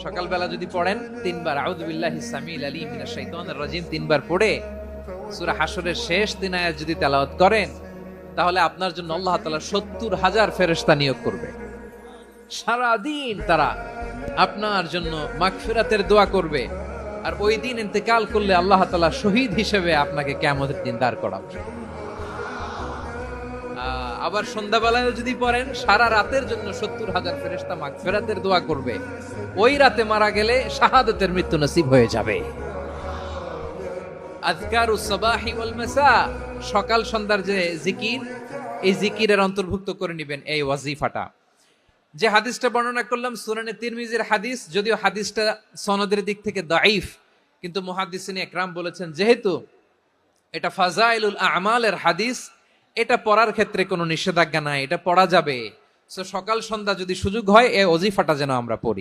সকালবেলা যদি পড়েন তিনবার আউযু বিল্লাহি সামিল আলিম মিনাশ শাইতানির রাজিম তিনবার পড়ে সূরা হাশরের শেষ 3 আয়াত যদি তেলাওয়াত করেন, তাহলে আপনার জন্য আল্লাহ তাআলা 70,000 ফেরেশতা নিয়োগ করবে। সারা দিন তারা আপনার জন্য মাগফিরাতের দোয়া করবে। আর ওই দিন ইন্তেকাল করলে আল্লাহ তাআলা শহীদ হিসেবে আপনাকে কিয়ামতের দিন দাঁড় করাবে। আবার সন্ধ্যাবেলায় যদি পড়েন, সারা রাতের জন্য 70,000 ফেরেশতা মাগফিরাতের দোয়া করবে। ওই রাতে মারা গেলে শাহাদাতের মৃত্যু নসিব হয়ে যাবে। আযকারুস সাবাহি ওয়াল মাসা, সকাল সন্ধ্যার যে জিকির, এই জিকিরের অন্তর্ভুক্ত করে নেবেন এই ওয়াজিফাটা। যে হাদিসটা বর্ণনা করলাম সুনানে তিরমিজির হাদিস, যদিও হাদিসটা সনদের দিক থেকে দাঈফ, কিন্তু মুহাদ্দিসিন ইকরাম বলেছেন যেহেতু এটা ফাজাইলুল আমালের হাদিস, এটা পড়ার ক্ষেত্রে কোনো নিষেধাজ্ঞা নাই, এটা পড়া যাবে। সো সকাল সন্ধ্যা যদি সুযোগ হয় এই ওয়াজিফাটা যেন আমরা পড়ি।